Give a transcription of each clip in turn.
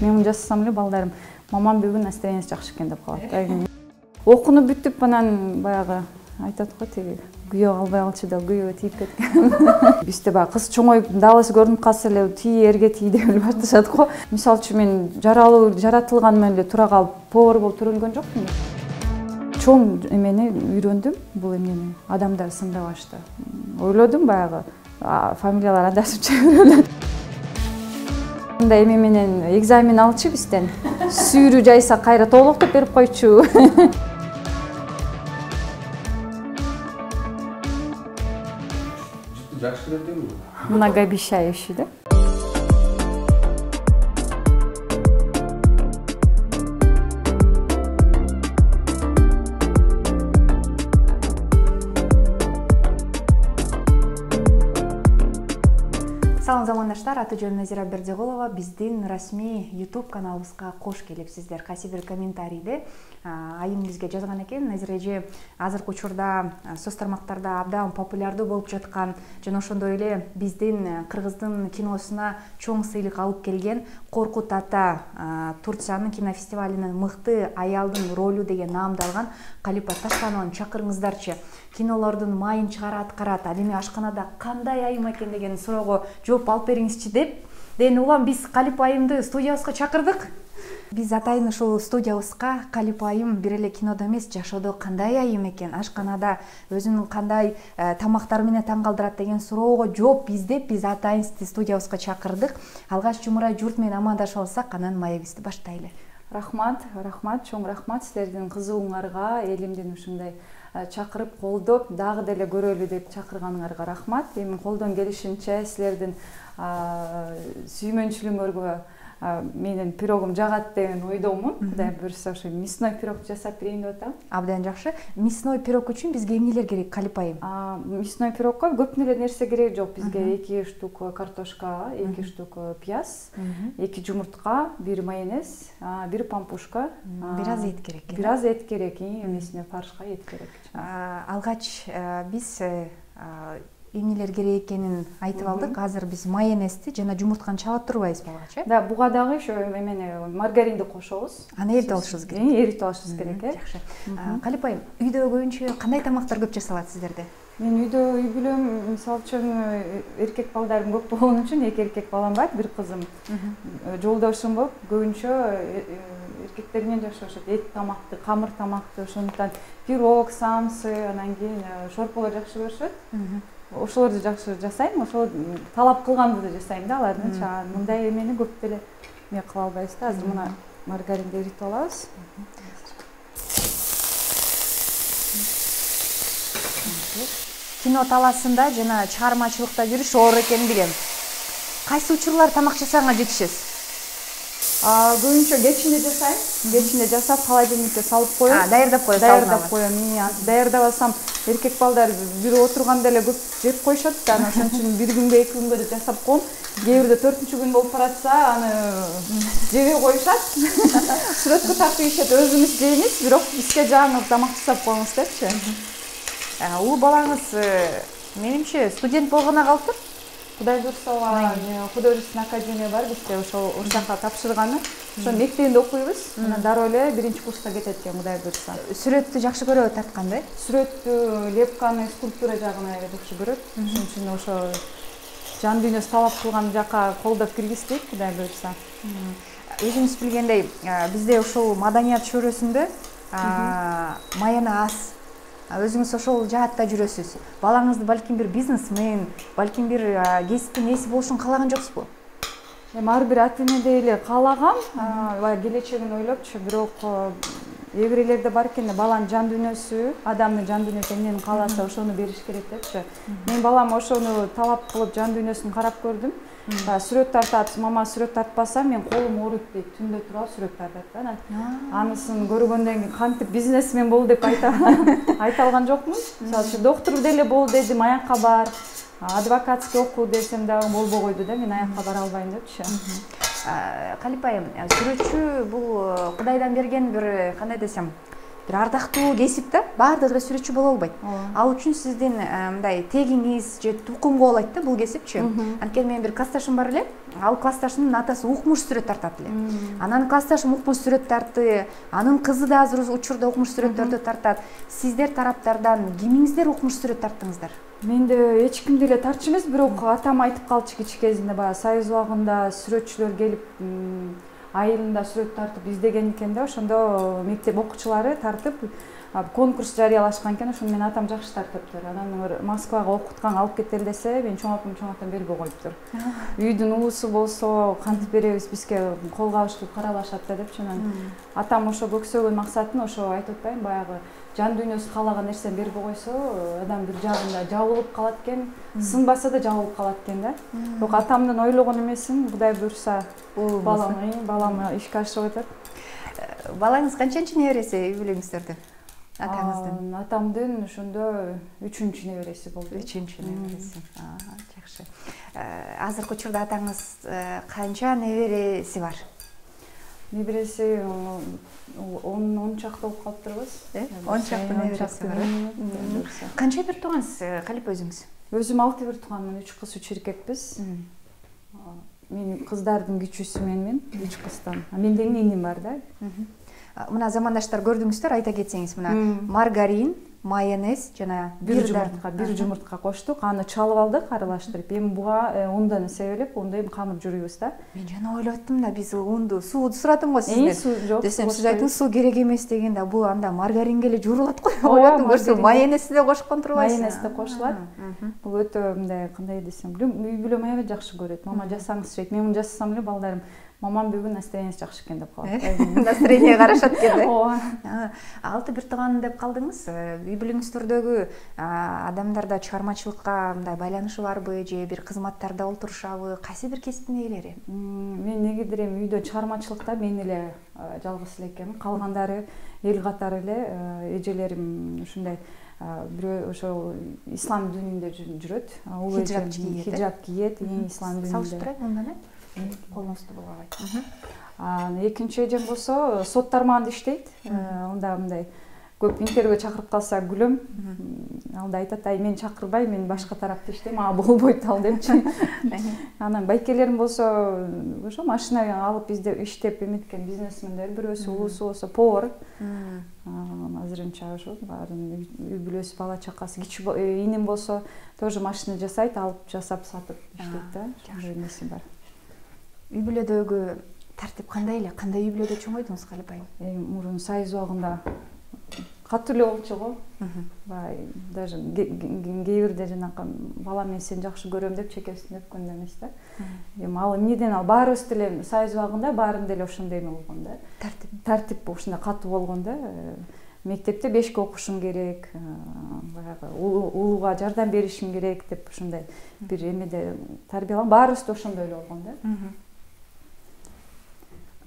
Мен муну жасасам эле балдарым мамам бүгүн настроениясы жакшы экен деп калат. Окууну бүтүп анан баягы айтат го тиги күйөө калбай калчу да күйөө тийип кеткен. Бизде баягы кыз чоңоюп даласы көрүнүп калса эле тии эрге тии деп эле башташат го. Мисалы үчүн мен жаратылган менен эле тура калып повар болуп тура өлгөн жокмун. Чоң эмени үйрөндүм, бул эмени адамдар сындабашты. Ойлодум баягы фамилиялар адашып чыгып. Мындай эме менен экзамен алчу бизден. Сүйрү жайса кайра толуктоп берип койчу. Жакшы көрдүңбү? Многообещающий, да? Салам замандаштар, аты-жөнүм Назира Бердиголова. Биздин расмий YouTube каналыбызга кош келипсиздер. Кайсы бир комментарийде айым бизге жазган экен. Назира эже азыркы учурда соц тармактарда абдан популярдуу болуп жаткан жана ошондой эле биздин кыргыздын киносуна чоң сыйлык алып келген Коркут ата Турциянын кинофестивалинин мыкты аялдын ролу деген наамды алган Калипа Таштановну чакырыңыздарчы. Кинолордун майын чыгарат, карат. Ал эми ашканада кандай айым экен деген суроого жооп алып бериңизчи деп. Улам биз Калипа айымды студиябызга чакырдык. Биз атайын ушул студиябызга Калипа айым бир эле кинодо эмес, жашоодо кандай айым экен, ашканада өзүнүн кандай тамактары менен таң калтырат деген суроого жооп издеп биз атайын студиябызга чакырдык. Алгач жумурай журт менен амандашып алсак, анан маегибизди баштайлы. Рахмат, чоң рахмат силердин кызыгууңарга, элимдин ушундай чакырып колдоп, дагы деле көрөлү деп чакырганыңарга рахмат. Эми колдон келишинче силердин сүймөнчүлүгүңөргө менин пирогум жагат деген ойдомун. Кудай буйруса ошо мясной пирог жасап берейин деп атам. Абдан жакшы. Мясной пирог үчүн бизге эмнелер керек, Калипа айым? Мясной пирогго көп эле нерсе керек жок. Бизге 2 штук картошка, 2 штук пияз, 2 жумуртка, 1 майонез, 1 пампушка. Бир аз эт керек. Бир аз эт керек, эмесине фаршка эт керек. Алгач биз эмнелер керек экенин айтып алдык. Азыр биз майонезди жана жумуртканы чаап турбайбызбы алгач, Да, буга дагы ошо эмени маргаринди кошобуз. Аны эритип алышыбыз керек. Эритип алышыбыз керек, Жакшы. Калипа айым, үйдө көбүнчө кандай тамактар көп жасалат сиздерде? Мен үйдө үй бүлөм, мисалы үчүн эркек балдарым көп болгон үчүн 2 эркек балам бар, 1 кызым. Жолдошум болуп, көбүнчө эркектер менен жашашат. Эт тамакты, камыр тамакты, ошондуктан пирог, самсы, анан кийин шорполор жакшы көрүшөт. Ошолорду жакшы жасайм, ошол талап кылганды да жасайм да алардын. Мындай эмени көп деле мен кыла албайбыз да. Азыр мына маргаринди эритип алабыз. Кино таласында жана чыгармачылыкта жүрүш оор экенин билем. Кайсы учурлар тамак жасаганга жетишесиз? Көбүнчө кечинде жасайм. Кечинде жасап холодильникке салып коем. Даярдап коесуз. Даярдап коем. Даярдабасам эркек балдар бир отурганда эле көп жеп коюшат да, ошон үчүн 1 күнгө 2 күнгө жасап коем. Кээ бирде 4-күн болуп баратса, аны жебей коюшат. Сүрөткө тартып ийишет, өзүбүз жейбиз, бирок бизге жаңы тамак жасап коюңуз депчи. Уул балаңыз менимче студент болгоно калыптыр. Кудай буйруса, художественный академия бар бизде, ошол урсакка тапшырганы. Ошо мектебинде окуйбуз. Анан дароо эле 1-курска кетет экен, Кудай буйруса. Сүрөттү жакшы көрөбү, тарткандай? Сүрөттү, лепканы, скульптура жагына жакшы көрөт. Ошон үчүн ошо жан дүйнөсү талап кылган жакка колдоп киргизбейт, Кудай буйруса. Өзүңүз билгендей, бизде ушул маданият чөйрөсүндө маяна аз. Өзүңүз ошол жаатта жүрөсүз. Балаңызды балким бир бизнесмен, балким бир кесиптин ээси болушун каалаган жоксузбу? Ар бир ата эне эле каалагам, келечегин ойлопчу, бирок кээ бирлерде бар экен, баланын жан дүйнөсү, адамдын жан дүйнөсү эмнени кааласа ошону бериш керек депчи. Мен балам ошону талап кылып жан дүйнөсүн карап көрдүм. Сүрөт тартат, мама сүрөт тартпасам мен колум ооруйт дейт, түндө туруп сүрөт тартат да. Анысын көргөндөн кийин кантип бизнесмен бол деп айта алган жокмун. Мисалы үчүн доктур деле бол дедим, аякка бар. Адвокатский окуу десем дагы болбой койду да, мен аякка бара албайм депчи. Калипа айым, сүрөтчү бул Кудайдан берген бир, кандай десем, бир ардактуу кесип да, баардыгы эле сүрөтчү боло албайт. Ал үчүн сиздин мындай тегиңиз же тукумго болот да бул кесипчи. Анткени менин бир классташым бар эле, ал классташымдын атасы укмуш сүрөт тартат эле. Анан классташым укмуш сүрөт тартты, анын кызы да азыр учурда укмуш сүрөттөрдү тартат. Сиздер тараптардан кимиңиздер укмуш сүрөт тарттыңыздар? Мен де эч кимди эле тартчу эмес, бирок атам айтып калчу кичи кезинде, баягы Союз убагында сүрөтчүлөр келип айылында сүрөт тартып издеген экен да, ошондо мектеп окуучулары тартып конкурс жарыялашкан экен, ошону менен атам жакшы тартыптыр. Анан Москвага окутканга алып кетели десе, мен чоң апам бербей коюптур. Үйдүн уусу болсо кантип беребиз, бизге кол кабыш каралашат да депчи. Анан атам ошо көксөгөн максатын ошо айтып атпайбы, баягы жан дүйнөсү каалаган нерсени бербей койсо, адам бир жагында жабылып калат экен, сынбаса да жабылып калат экен да. Бирок атамдын ойлогон эмесин Кудай буйрса, балам ишке ашырып атат. Балаңыз канчанчы небереси үй бүлөңүздөрдүн? Атаңыздын? Атамдын ошондо 3-чү небереси болду. 3-чү небереси. Жакшы. Азыркы учурда атаңыз канча небереси бар? Небереси 10 чакты болуп калыптырбыз. 10 чакты небереси бар. Канча бир туугансыз Калип өзүңүз? Өзүм 6 бир тууганмын, 3 кыз 3 эркекпиз. Мен кыздардын кичүүсү менмин, 3 кыздан. Менден иним бар да. Мына замандаштар көрдүңүздөр, айта кетсеңиз, мына маргарин, майонез жана бир жумуртка коштук, аны чалып алдык, аралаштырып. Эми буга ундан себелеп, унда эми камыр жүрүбүз да. Мен жана ойлоп аттым да, биз унду, сууду сурадым го сизден. Десем, сиз айттыңыз, суу керек эмес деген да, бул анда маргаринге эле жуурулат го. Ойлоп көрсөм, майонезди да кошкон турбайсыз. Майонез да кошулат. Бул өтө мындай, кандай десем, үй бүлө майонез жакшы көрөт. Мама жасаңыз дейт. Мен муну жасасам эле балдарым, мамам бүгүн настроениясы жакшы экен деп калат. Настроение карашат экен да. Ооба. 6 бир тууган деп калдыңыз. Үй бүлөңүздөрдөгү адамдарда чыгармачылыкка мындай байланышы барбы, же бир кызматтарда олтурушабы? Кайсы бир кесиптин ээлери? Мен негидир эми үйдө чыгармачылыкта мен эле жалгыз эле экенмин. Калгандары эл катары эле, эжелерим ушундай бирөө ошо ислам дининде жүрөт. Хиджаб кийет, ислам дининде. Салыштырайын мындан колуңузду булгабайт. Экинчи эжем болсо сот тармагында иштейт. Анда мындай көп интервьюга чакырып калса күлөм. Алда айтат, ай мен чакырбай, мен башка тарапта иштейм, болбойт ал депчи. Анан байкелерим болсо ошо машина алып иштеп эметкен бизнесмендер, бирөөсү улуусу болсо повар. Азырынча ошо баарын үй бүлөсү, бала чакасы. Кичи иним болсо тоже машина жасайт, алып жасап сатып иштейт да. Ошондой нерсе бар. Үй бүлөдөгү тартип кандай эле? Кандай үй бүлөдө чоңойдуңуз Калип айым? Мурун Союз убагында катуу эле болчу го. Даже кээ-бирде жанакы балам мен сени жакшы көрөм деп чекесин өпкөн да эмес да. Эми ал эмнеден ал баарыбыз деле Союз убагында баарында эле ошондой эме болгон да. Тартип ушундай катуу болгон да. Мектепте 5ке окушум керек, баягы улууга жардам беришим керек деп ушундай бир эмеде тарбияланган. Баарыбыз да ошондой эле болгон да.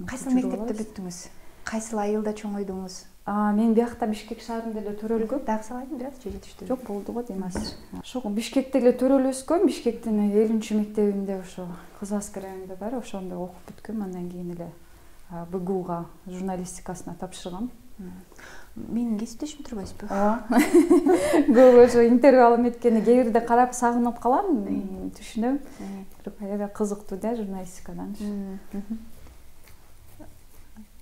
Кайсыл мектепте бүттүңүз? Кайсыл айылда чоңойдуңуз? Мен биякта Бишкек шаарында эле төрөлгөм. Дагы салайын бираз же жетиштүү? Жок, болду го дейм азыр. Ошо Бишкекте эле төрөлүп өскөм. Бишкектин 50-мектебинде ошо Кыз Аскер районунда бар, ошондо окуп бүткөм. Андан кийин эле БГУга журналистикасына тапшыргам. Менин кесиптешим турбайсызбы? Ооба. Көп ошо интервью алып эметкени кээ бирде карап сагынып калам, түшүнөм. Бирок аябай кызыктуу да журналистикадан.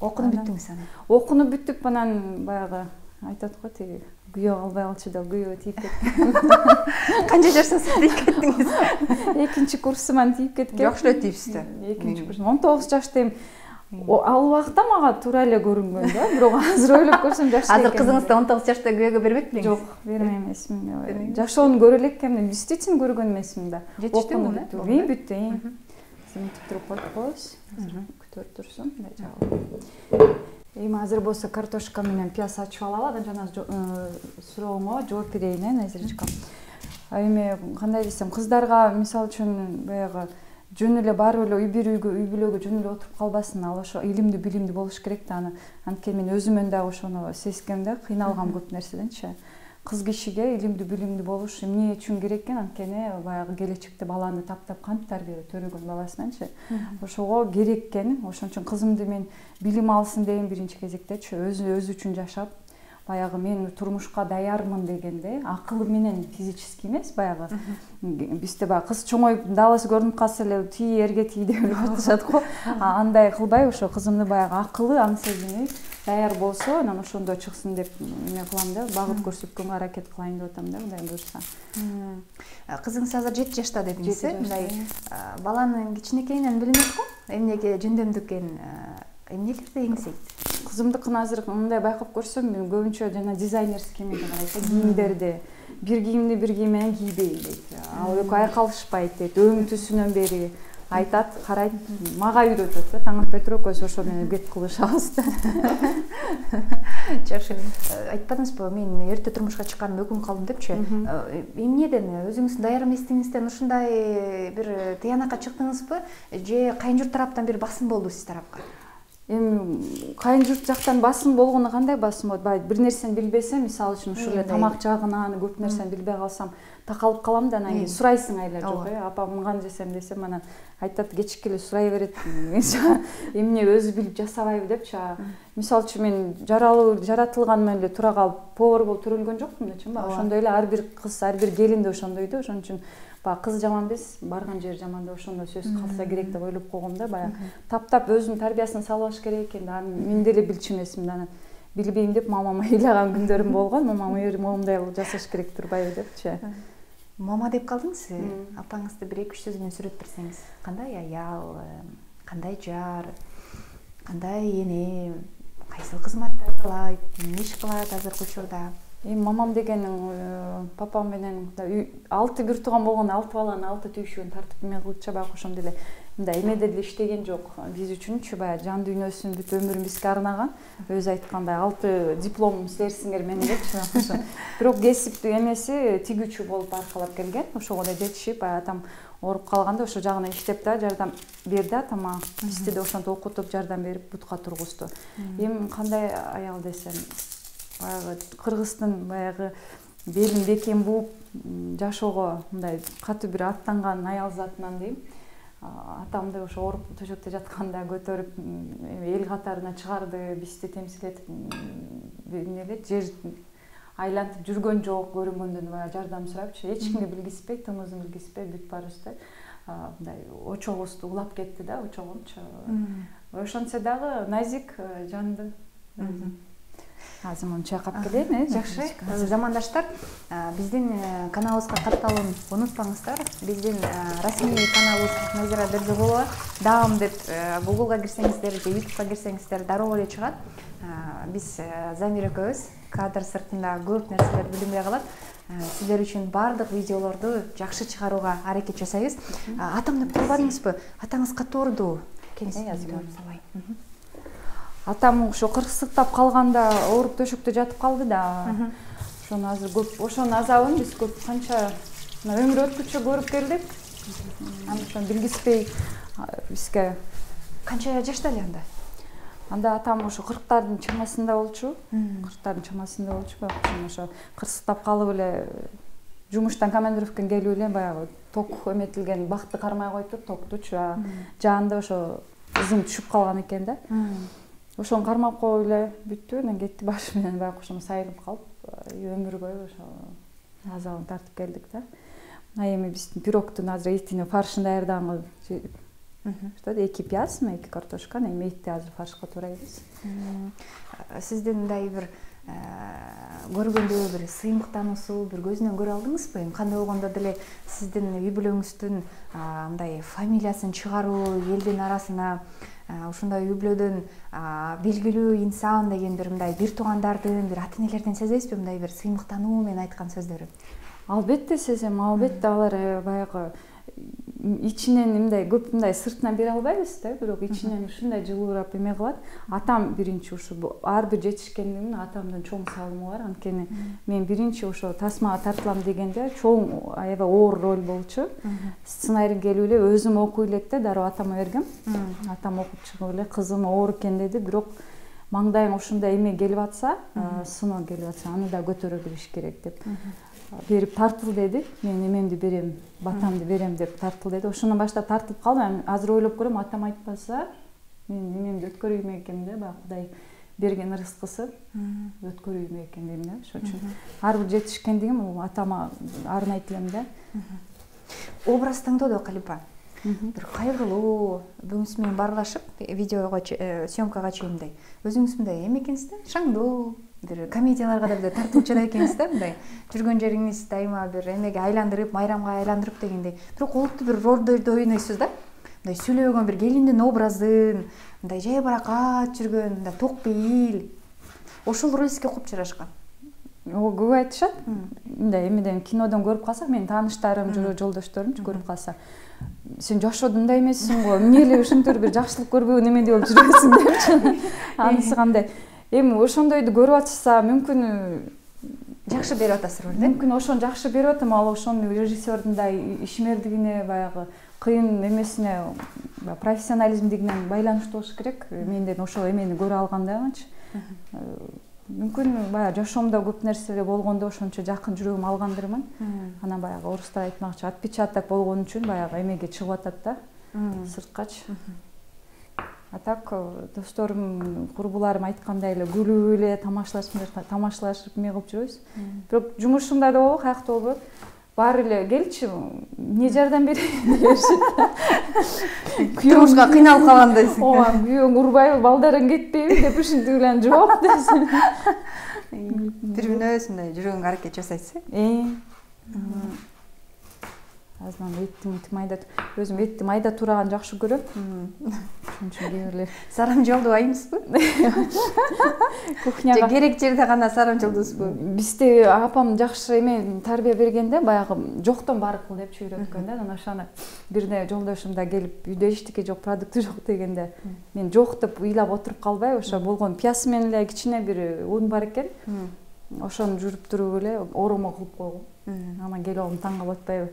Окунуп бүттүңүз аны? Окунуп бүтүп анан баягы айтат го, тиги күйөө калбай калчу да күйөө тийип кеткен. Канча жашыңызда тийип кеттиңиз? 2-курсуман тийип кеткен. Жакшы эле тийипсиз да. 2-курсум 19 жаштайм. Ал убакта мага туура эле көрүнгөн да, бирок азыр ойлоп көрсөм жакшы экен. Азыр кызыңызды 19 жашта күйөөгө бербек белеңиз? Жок, берме эмесмин. Жашоону көрө элекмин, действительно көргөн эмесмин да. Жетиштүүмүн? Мен бүттү. Симитип туруп коюп коебуз. Күтүп турсун, мындай жагып. Эми азыр болсо картошка менен пияз ачып алалы, анан жана сурооңо жооп берейин, Назирочка. Эми кандай десем, кыздарга мисалы үчүн баягы жөн эле барып эле үй бүлөгө жөн эле отуруп калбасын. Ал ошо илимдүү, билимдүү болуш керек да аны. Анткени мен өзүмөн да ошону сезгем да, кыйналгам көп нерседенчи. Кыз кишиге илимдүү, билимдүү болуш эмне үчүн керек экен? Анткени баягы келечекте баланы таптап кантип тарбиялайт, төрөгөн баласынанчы. Ошого керек экен. Ошон үчүн кызымды мен билим алсын дейм биринчи кезектечи, өзү үчүн жашап, баягы мен турмушка даярмын дегенде акылы менен физический эмес баягы бизде баягы кыз чоңоюп даласы көрүнүп калса эле тии эрге тии деп атышат го. Андай кылбай ошо кызымды баягы акылы аң сезими даяр болсо анан ошондо чыксын деп эме кылам да, багып көрсөткөнгө аракет кылайын деп атам да, мындай буюрса. Кызыңыз азыр 7 жашта дедиңиз, мындай баланын кичинекейинен билинет го, эмнеге жөндөмдү экен, эмнелерди эңсейт? Кызымдыкын азыр мындай байкап көрсөм, мен көбүнчө жана дизайнерский эмеге карайт, кийимдерди. Бир кийимди бир кийим менен кийбейм дейт. Ал экөө айкалышпайт дейт, өң түсүнөн бери айтат, карайт, мага үйрөтөт да. Таң атпай туруп көз ошо менен бет кылышабыз да. Жакшы. Айтпадыңызбы, мен эрте турмушка чыкканым өкүнүп калдым депчи. Эмнеден, өзүңүздүн даяр эместигиңизден ушундай бир тыянакка чыктыңызбы, же кайын тараптан бир басым болду сиз тарапка? Эми кайын журт жактан басым болгону кандай басым болот? Баягы бир нерсени билбесем, мисалы үчүн ушул эле тамак жагынан көп нерсени билбей калсам, такалып калам да, анан кийин сурайсың айла жок, апа мунганы жесем десем, анан айтат кечикке эле сурай берет. Эмне өзү билип жасабайбы депчи. Мисалы үчүн мен жаратылган менен эле тура калып повар болуп төрөлгөн жокмун дечи. Ошондой эле ар бир кыз, ар бир келин да ошондой да. Ошон үчүн баягы кыз жаман эмес, барган жери жаман да, ошондо сөз калса керек деп ойлоп койгом да. Баягы таптап өзүнүн тарбиясын салып алыш керек экен да. Мен деле билчү эмесмин да. Билбейм деп мамама ыйлаган күндөрүм болгон. Мамам момундай жасаш керек турбайбы депчи. Мама деп калдыңыз. Апаңызды бир 2-3 сөз менен сүрөт берсеңиз. Кандай аял, кандай жар, кандай эне, кайсыл кызматты кылат, эмне иш кылат азыркы учурда? Мамам дегенин папам менен 6 бир тууган болгон 6 баланын 6 түйшүгүн тартып эме кылчу, баягы ошондой эле мындай эмеде деле иштеген жок. Биз үчүнчү баягы жан дүйнөсүн бүт өмүрүн бизге арнаган. Өзү айткандай 6 диплом силерсиңер менен депчи. Бирок кесип эмеси тигүүчү болуп аркалап келген. Ошого эле жетишип, атам ооруп калганда ошо жагына иштеп да жардам берди атама. Бизди да ошентип окутуп жардам берип бутка тургузду. Эми кандай аял десем, баягы кыргыздын баягы белин бекем бууп жашоого мындай катуу бир аттанган аял затынан дейм. Атамды ошо ооруп төшөктө жатканда көтөрүп эл катарына чыгарды, бизди темсил этип эмнеле жер айлантып жүргөн жок, көрүнгөндөн баягы жардам сурапчы, эч кимге билгизбей, тымызын билгизбей бүт барыбызды мындай очогубузду улап кетти да, очогумчу. Ошончо дагы назик, жанды. Азыр муну чайкап келейин, жакшы. Замандаштар, биздин каналыбызга катталууну унутпаңыздар. Биздин расмий каналыбыз Назира Бердиголова. Даам деп Google'га кирсеңиздер же YouTube'га кирсеңиздер дароо эле чыгат. Биз Замира экөөбүз кадр сыртында көп нерселерди билинбей калат. Сиздер үчүн бардык видеолорду жакшы чыгарууга аракет жасайбыз. Атам деп калбадыңызбы? Атаңыз катуу ооруду? Атам ошо кырсыктап калганда ооруп төшөктө жатып калды да. Ошону азыр көп, ошонун азабын биз көп канча өмүр өткүчө көрүп келдик. Ошону билгизбей бизге. Канча жашта эле анда? Анда атам ошо 40-тардын чамасында болчу. 40-тардын чамасында болчу. Ошо кырсыктап калып эле жумуштан командировкадан келип эле баягы ток эметилген бакты кармай койту, токтучу. Жаанда ошо ызым түшүп калган экен да. Ошону кармап коюп эле бүттү, анан кетти башы менен баягы ошону сайылып калып, өмүр бою ошо азабын тартып келдик да. Эми биздин пирогтун азыр этини фаршын даярдаган что 2 пиясмы, 2 картошка, эми этти азыр фаршка турайбыз. Сиздин мындай бир көргөндө бир сыймыктануусу бир көзүнөн көрө алдыңызбы? Кандай болгондо деле сиздин үй бүлөңүздүн мындай фамилиясын чыгаруу элдин арасына ушундай үй бүлөдөн белгилүү инсан деген бир мындай бир туугандардын, бир ата энелерден сезесизби мындай бир сыймыктануу менен айткан сөздөрү? Албетте сезем, албетте алар баягы ичинен мындай көп мындай сыртынан бере албайбыз да, бирок ичинен ушундай жылуурап эме кылат. Атам биринчи ушу ар бир жетишкендигин атамдын чоң салымы бар. Анткени мен биринчи ошо тасмага тартылам дегенде чоң аябай оор роль болчу. Сценарий келип эле өзүм окуй элек да, дароо атама бергем. Атам окуп чыгып эле кызым оор экен деди, бирок маңдайың ушундай эме келип атса, сыноо келип атса, аны да көтөрө билиш керек деп берип тартыл деди. Мен эмемди берем, батамды берем деп тартыл деди. Ошондон баштап тартылып калдым. Азыр ойлоп көрөм, атам айтпаса мен эмемди өткөрбөйм экенмин да, баягы Кудай берген ырыскысы өткөрүү экен дейм да. Ошон үчүн ар бир жетишкендигим бул атама арнайт элем да. Образ таңдоодо Калипа бир кайгылуу бүгүнсү менен баарлашып видеого съемкага чейин мындай өзүңүз мындай эме экенсиз да, шаңдуу бир комедияларга да бир тартуучу да экенсиз да, мындай жүргөн жериңиз дайыма бир эмеге айландырып, майрамга айландырып дегендей. Бирок олуттуу бир ролдорду ойнойсуз да. Мындай сүйлөгөн бир келиндин образын, мындай жайбаракат жүргөн, мындай ток бейил. Ошол роль сизге куп жарашкан. Көп айтышат. Мындай эмеден кинодон көрүп калсак, менин тааныштарым, жолдошторум көрүп калса, сен жашоодо мындай эмессиң го, эмне эле ушинтип бир жакшылык көрбөгөн эмеде болуп жүрөсүң депчи. Анысы кандай? Эми ошондойду көрүп атышса, мүмкүн жакшы берип атасыз роль да? Мүмкүн ошону жакшы берип атам, ал ошону режиссердун да ишмердигине, баягы кыйын эмесине, профессионализмдигинен байланыштуу болуш керек. Менден ошол эмени көрө алгандагычы. Мүмкүн баягы жашоомдо көп нерселер болгондо ошончо жакын жүрөгүм алгандырмын. Анан баягы орустар айтмакчы, отпечаток болгон үчүн баягы эмеге чыгып атат да, сырткачы. А так досторум, курбуларым айткандай эле күлүп эле тамашалашып эме кылып жүрөбүз. Бирок жумушуңда да болобу, каякта болбойбу, баары эле келчи, эмне жардам берейин дешет. Турмушка кыйналып калгандайсың. Ооба, күйөөң урбайбы, балдарың кетпейби деп ушинтип эле жок десин. Бир өзү мындай жүргөнгө аракет жасайсыз э? Аздан этти майда, өзүм этти майда тураган жакшы көрөм. Ошон үчүн кээ сарам жолдубайсызбы? Кухняга керек жерде гана сарам жолдусузбу? Бизде апам жакшы эме тарбия бергенде, баягы жоктон бар кыл деп үйрөткөн да. Анан ошону бирде жолдошум да келип, үйдө эчтеке жок, продукты жок дегенде, мен жок деп ыйлап отуруп калбай, ошо болгон пияз менен эле кичине бир ун бар экен. Ошону жүрүп туруп эле оромо кылып койгом. Анан келип алып таң калып атпайбы?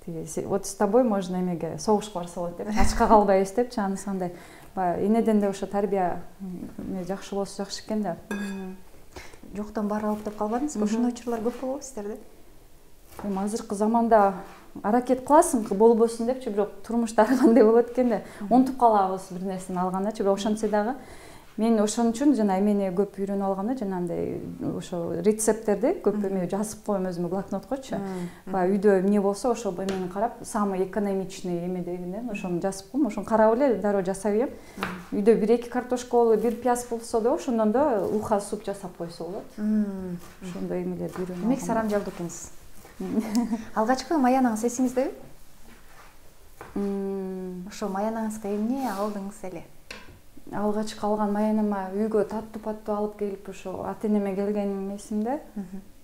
Вот с тобой можно эмеге согушка барса болот деп, ачка калбайбыз депчи. Анысы андай энеден да ошо тарбия жакшы болсо жакшы экен да. Жоктон бар алып деп калбадыңызбы? Ошондой учурлар көп болобу сиздерде? Эми азыркы заманда аракет кыласың болбосун депчи, бирок турмушта ар кандай болот экен да. Унутуп калабыз бир нерсени алгандачы, бирок ошентсе дагы мен ошон үчүн жана эмени көп үйрөнүп алганда, жанагындай ошо рецепттерди көп эме жазып коем өзүмө блокноткочу. Баягы үйдө эмне болсо ошол эмени карап, самый экономичный эме дегенден ошону жазып коем. Ошону карап эле дароо жасай берем. Үйдө 1-2 картошка болуп, 1 пияз болсо да ошондон да уха суп жасап койсо болот. Ошондой эмелерди үйрөнүп алгам. Демек сарам жалдуу экенсиз. Алгачкы маянаңыз эсиңиздеби? Ошо маянаңызга эмне алдыңыз эле? Алгачкы алган маянама үйгө таттуу алып келип, ошо ата-энеме келгеним эсимде.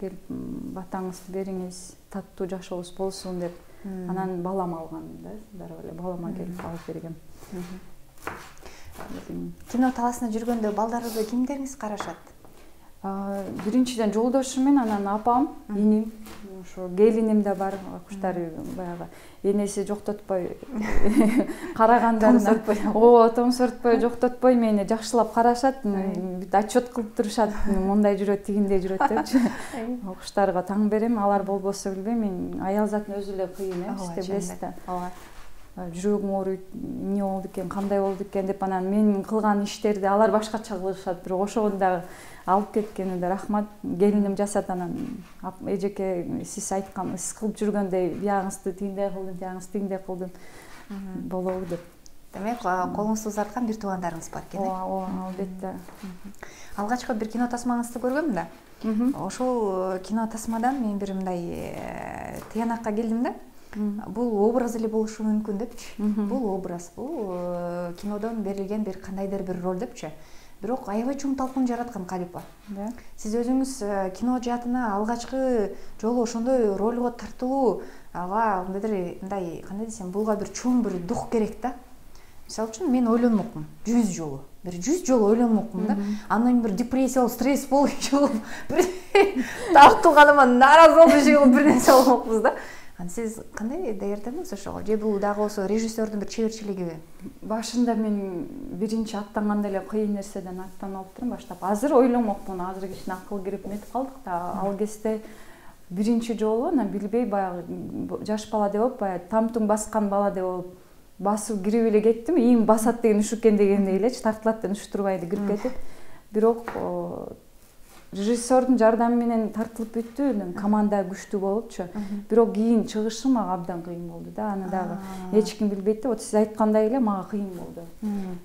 Келип, батаңызды бериңиз, таттуу жашообуз болсун деп. Анан балам алган да, дароо эле балама келип алып бергем. Кино таласына жүргөндө балдарыңызды кимдериңиз карашат? Биринчиден жолдошум менен, анан апам, эним, ошо келиним да бар, куштар баягы энеси жоктотпой карагандарына, ооба, томсортпой, жоктотпой мени жакшылап карашат, отчет кылып турушат, мындай жүрөт, тигиндей жүрөт депчи. Куштарга таң берем, алар болбосо билбейм, мен аял затын өзү эле кыйын, сиз билесиз да. Жүрөгүм ооруйт, эмне болду экен, кандай болду экен деп, анан мен кылган иштерди алар башкача кылышат, бирок ошону дагы алып кеткенине рахмат. Келиним жасат, анан эжеке сиз айткан, сиз кылып жүргөндөй биягыңызды тигиндей кылдым, тиягыңызды тигиндей кылдым болобу деп. Демек, колуңузду узарткан бир туугандарыңыз бар экен, э? Ооба, албетте. Алгачкы бир кино тасмаңызды көргөм да. Ошол кино тасмадан мен бир мындай тыянакка келдим да. Бул образ эле болушу мүмкүн депчи. Бул образ, бул кинодон берилген бир кандайдыр бир роль депчи. Бирок аябай чоң талкуун жараткан Калипа. Сиз өзүңүз кино жаатына алгачкы жолу ошондой ролго тартылуу, ага мындай кандай десем, буга бир чоң бир дух керек да. Мисалы үчүн мен ойлонмокмун 100 жолу. Бир 100 жолу ойлонмокмун да. Андан бир депрессия болуп, стресс болуп, бир тартылганыма нааразы болуп, бир нерсе болмокпуз да. Сиз кандай даярдандыңыз ошого? Же бул дагы болсо режиссердун бир чеберчилигиби? Башында мен биринчи аттанганда эле кыйын нерседен аттанып алыптырмын баштап. Азыр ойломокмун, азыр кичине акыл кирип метип калдык да. Ал кезде биринчи жолу, анан билбей баягы жаш бала деп болуп, баягы тамтуң баскан бала деп болуп басып кирип эле кеттим. Ийим басат деген ушу экен дегендей элечи, тартылат деген ушу турбайды кирип кетип. бирок режиссердун жардамы менен тартылып бүттү, команда күчтүү болупчу. Бирок кийин чыгышы мага абдан кыйын болду да. Аны дагы эч ким билбейт да. Вот сиз айткандай эле мага кыйын болду.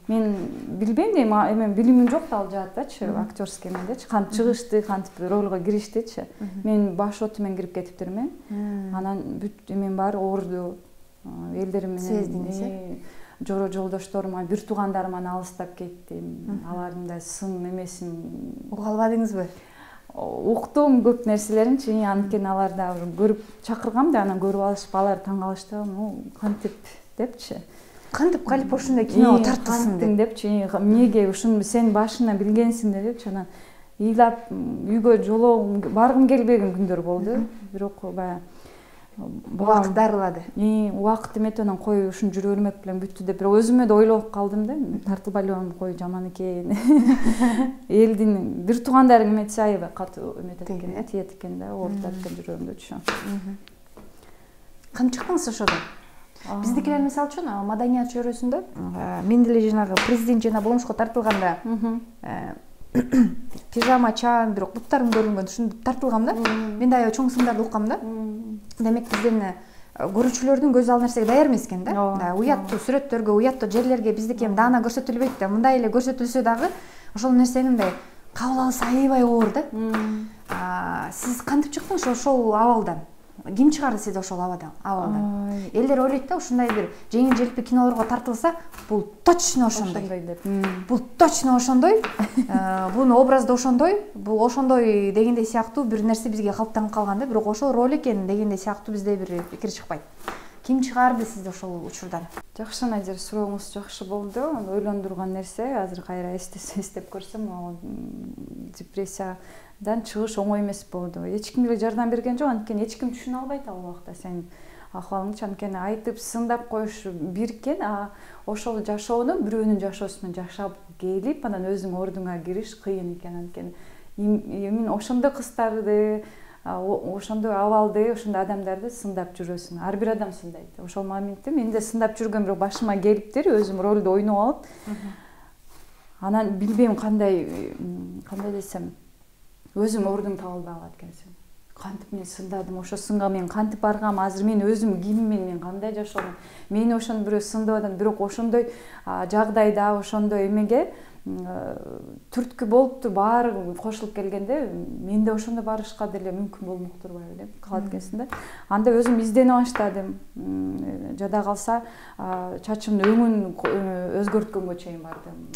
Мен билбейм дейм, эми билимим жок да ал жааттачы, актерский эмедечи. Кантип чыгышты, кантип ролго кириштичи. Мен баш оту менен кирип кетиптирмин. Анан бүт эмем баары оорду. Элдерим менен жолдошторума, бир туугандарыман алыстап кеттим. Алардын да сын эмесин уга албадыңызбы? Уктум көп нерселеринчи, анткени алар да көрүп чакыргам да, анан көрүп алышып, алар таң калышты, кантип депчи. Кантип калып ошондой киного тартылсын депчи. Эмнеге ушуну сен башына билгенсиң депчи. Анан ыйлап үйгө жолоо баргым келбеген күндөр болду. Бирок баягы убакыт дарылады. Убакыт эметип анан кой ушун жүрө бермек белән бүттү деп бир өзүмө да ойлоп калдым да. Тартылбай эле кой жаман экен. Элдин бир туугандарың эметсе аябай катуу эметет экен, тиет экен да, оорутат экен жүрөгүмдөчү. Кантип чыктыңыз ошодон? Биздикилер мисалы үчүн маданият чөйрөсүндө мен деле жанагы президент жана болмушко тартылганда пижама чаан, бирок буттарым көрүнгөн ушинтип тартылгам да. Мен да аябай чоң сындарды уккам да. Демек бизден көрүүчүлөрдүн көз ал нерсеге даяр эмес экен да. Уяттуу сүрөттөргө, уяттуу жерлерге биздики эми даана көрсөтүлбөйт да. Мындай эле көрсөтүлсө дагы ошол нерсени мындай кабыл алса аябай оор да. Сиз кантип чыктыңыз ошол абалдан? Ким чыгарды сизди ошол абалдан? Элдер ойлойт да, ушундай бир жеңил желпи кинолорго тартылса, бул точно ошондой деп. Бул точно ошондой. Бунун образы да ошондой, бул ошондой дегендей сыяктуу бир нерсе бизге калыптанып калган да, бирок ошол роль экен дегендей сыяктуу бизде бир пикир чыкпайт. Ким чыгарды сизди ошол учурдан? Жакшы, Назир, сурооңуз жакшы болду. Ойлондурган нерсе, азыр кайра эстеп көрсөм, депрессиядан чыгыш оңой эмес болду. Эч ким эле жардам берген жок, анткени эч ким түшүнө албайт ал убакта сенин акыбалыңды. Анткени айтып сындап коюш бир экен, ошол жашоону бирөөнүн жашоосу менен жашап келип, анан өзүң ордуңа кириш кыйын экен. Анткени мен ошондой кыздарды, ошондой абалды, ошондой адамдарды сындап жүрөсүң. Ар бир адам сындайт. Ошол моментте мен да сындап жүргөм, бирок башыма келиптир, өзүм ролду ойноп алып. Анан билбейм кандай десем, өзүм ордуң таба албай калат экенсиң. Кантип мен сындадым, ошо сынга мен кантип баргам, азыр мен өзүм киммин, мен кандай жашоодум. Мени ошону бирөө сындап атат, бирок ошондой жагдайда, ошондой эмеге түрткү болуптур, баары кошулуп келгенде менде ошондо барышка деле мүмкүн болмок турбайбы деп калат экенсиң да. Анда өзүм издене баштадым. Жада калса чачымдын өңүн өзгөрткөнгө чейин бардым.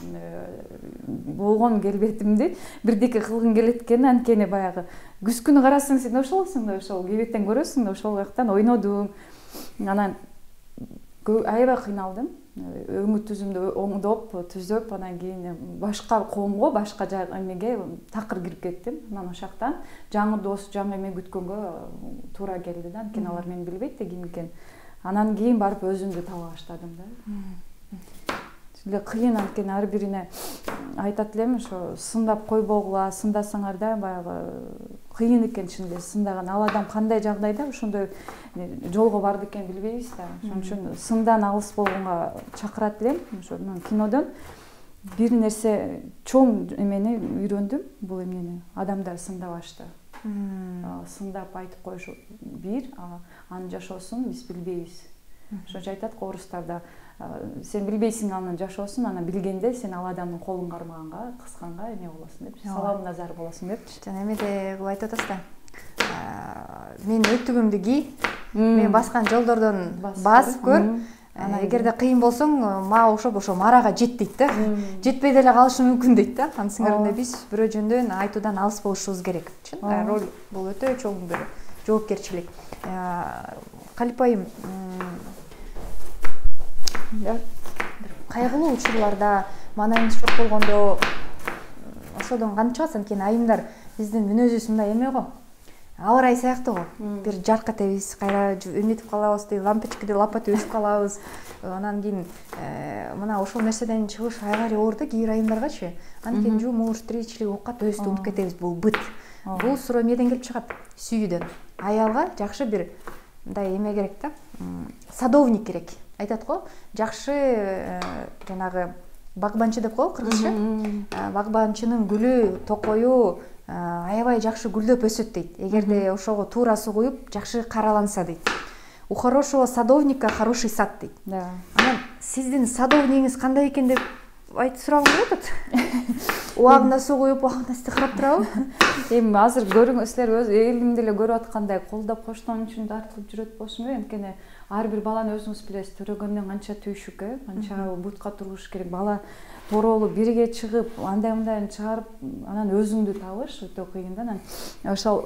Болгон келбетимди бирдеке кылгым келет экен, анткени баягы күз күнү карасаң сен ошолсуң да, ошол кебеттен көрөсүң да, ошол жактан ойнодум. Анан аябай кыйналдым. Өңү түзүмдү оңдоп, түзөп, анан кийин башка коомго, башка эмеге такыр кирип кеттим. Анан ошол жактан жаңы дос, жаңы эме күткөнгө туура келди да. Анткени алар мени билбейт да ким экен. Анан кийин барып өзүмдү таба баштадым да. Эле кыйын, анткени ар бирине айтат элем, ошо сындап койбогула, сындасаңар да баягы кыйын экен чын эле сындаган. Ал адам кандай жагдайда ошондой жолго барды экен билбейбиз да. Ошон үчүн сындан алыс болгонго чакырат элем. Ошо кинодон бир нерсе чоң эмени үйрөндүм, бул эмнени адамдар сындабашты. Сындап айтып коюш бир, анын жашоосун биз билбейбиз. Ошончо айтат го орустарда, сен билбейсиң анын жашоосун, анан билгенде сен ал адамдын колун кармаганга, кысканга эме болосуң деп, салам назар болосуң деп. Жана эмеде кылып айтып атасыз да. Мен өтүгүмдү ки, мен баскан жолдордон басып көр. Эгерде кыйын болсоң, мага окшоп ошо марага жет дейт да. Жетпей деле калышы мүмкүн дейт да. Анын сыңарында биз бирөө жөндөн айтуудан алыс болушубуз керек. Роль бул өтө чоң бир жоопкерчилик. Калип айым, кайгылуу учурларда, маанайыңыз жок болгондо ошодон кантип чыгасыз? Анткени айымдар биздин мүнөзүбүз мындай эме го. Аба ырайы сыяктуу го. Бир жаркатабыз, кайра эметип калабыз, лампочкады лапат өсүп калабыз. Анан кийин мына ошол нерседен чыгыш аябай оор да кээ бир айымдаргачы. Анткени жумуш, тиричилик, оокат өстү унутуп кетебиз, бул быт. Бул суроо эмнеден келип чыгат? Сүйүүдөн. Аялга жакшы бир мындай эме керек да. Садовник керек. Айтат го, жакшы жанагы багбанчы деп коет кыргызча. Багбанчынын гүлү, токою аябай жакшы гүлдөп өсөт дейт. Эгерде ошого туура суу куюп, жакшы караланса дейт. У хорошего садовника хороший сад дейт. Анан сиздин садовнигиңиз кандай экен деп айтып сурагым келип атат. Убагында суу куюп, убагында сизди карап турабы? Эми азыр көрүңүз, силер өз элимди эле көрүп аткандай колдоп коштон үчүн тартылып жүрөт болушум керек. Анткени ар бир баланы өзүңүз билесиз, төрөгөндөн канча түйшүк, канча бутка тургуш керек. Бала тороолу бирге чыгып, андай мындай чыгарып, анан өзүңдү табыш өтө кыйын да. Анан ошол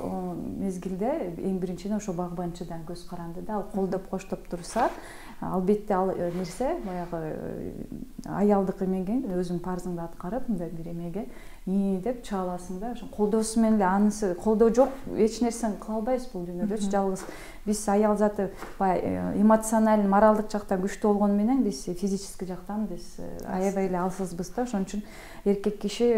мезгилде эң биринчиден ошо багбанчыдан көз каранды да. Ал колдоп коштоп турса, албетте ал нерсе баягы аялдык эмеге, өзүң парзыңды аткарып, мындай бир эмеге деп чыга аласың да. Ошо колдоосу менен эле анысы колдоо жок, эч нерсени кыла албайбыз бул дүйнөдө. Жалгыз биз аял заты эмоционалдык, моралдык жактан күчтүү болгону менен биз физический жактан биз аябай эле алсызбыз да. Ошон үчүн эркек киши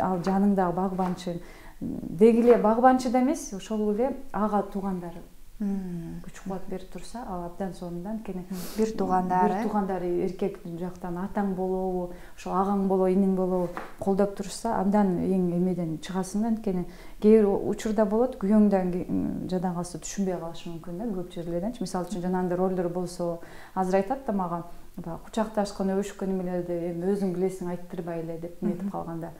ал жаныңдагы багбанчы деги эле багбанчы да эмес, ошол эле ага туугандары күч кубат берип турса, ал абдан сонундан анткени бир туугандары эркек жактан атаң болобу, ошо агаң болобу, иниң болобу колдоп турса, абдан эң эмеден чыгасың да. Анткени кээ бир учурда болот, күйөөңдөн жадан калса түшүнбөй калышы мүмкүн да, көп жерлерденчи. Мисалы үчүн жанагындай ролдор болсо, азыр айтат да мага, кучакташкан, өбүшкөн эмелерди эми өзүң билесиң, айттырбай эле деп нетип калганда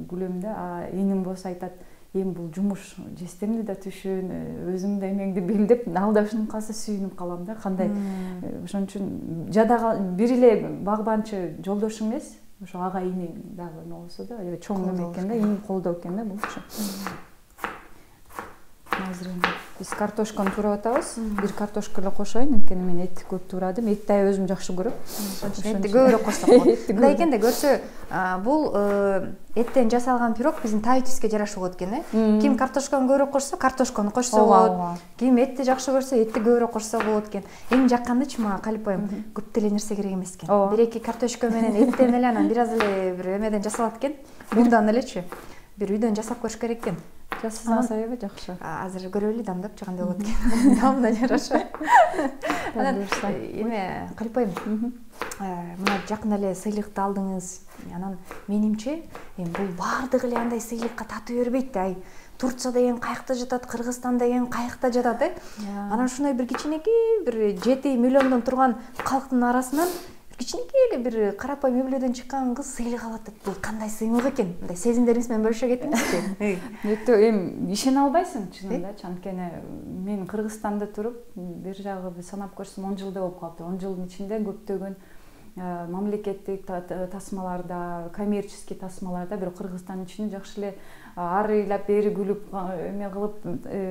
күлөм да. Иним болсо айтат, эми бул жумуш, жестемди да түшүн, өзүң да эмеңди бил деп алдашынып калса сүйүнүп калам да. Кандай ошон үчүн жада бир эле багбанчы жолдошуң эмес, ошо ага иниң дагы эмне болсо да, чоң эме экен да, иниң колдоо экен да бул. Азыр биз картошканы туурап атабыз. Бир картошка эле кошоюн, анткени мен эт көп туурадым. Этти өзүм жакшы көрөм. Этти көбүрөөк кошсок болот. Мындай экен да, көрсө, бул эттен жасалган пирог биздин табитибизге жарашып болот экен, Ким картошканы көбүрөөк кошсо, картошканы кошсо болот. Ким этти жакшы көрсө, этти көбүрөөк кошсо болот экен. Эң жаккандычы мага калп айым, көп деле нерсе керек эмес экен. Бир эки картошка менен эттен эле анан бир аз эле бир эмеден жасалат экен. Ундан элечи. Бир үйдөн жасап көрүш керек экен. Жасасаңыз аябай жакшы. Азыр көрөлү, дамдап чыгандай болот экен. Дамына жараша. Анан эме калп айым, мына жакын эле сыйлыкты алдыңыз. Анан менимче, эми бул баардыгы эле андай сыйлыкка татуу бербейт да. Турция деген каякта жатат, Кыргызстан деген каякта жатат, Анан ушундай бир кичинекей бир 7 миллиондон турган калктын арасынан кичинекей эле бир карапайым үй-бүлөдөн чыккан кыз сыйлык алат деп, бул кандай сыймык экен? Мындай сезимдериңиз менен бөлүшө кетиңизчи. Өтө эми ишене албайсың чынында, анткени мен Кыргызстанда туруп, бир жагы санап көрсөм 10 жылда болуп калыптыр. 10 жылдын ичинде көптөгөн мамлекеттик тасмаларда, коммерческий тасмаларда бир Кыргызстандын ичинде жакшы эле ары ыйлап бери күлүп эме кылып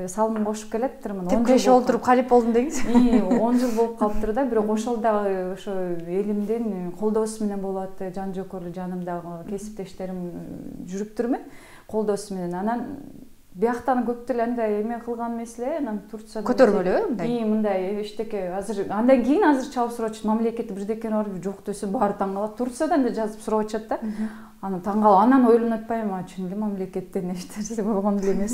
салым кошуп келептирмин. Тепкеше олтуруп калип болдум деңиз. 10 жыл болуп калыптыр да, бирок ошол дагы ошо элимдин колдоосу менен болот, жан жокерлуу жанымдагы кесиптештерим жүрүптүрмүн, колдоосу менен. Анан бияктан көп деле андай эме кылган эмес эле, анан Турцияда көтөрбөлүбү мындай. Мындай эчтеке азыр андан кийин азыр чалып сурачу, мамлекетте бирдекени бар жок десе баары таң калат. Турциядан да жазып сурап атышат да. Анан таң калып, анан ойлонуп атпайм, чын эле мамлекеттен нерсе болгон эле эмес.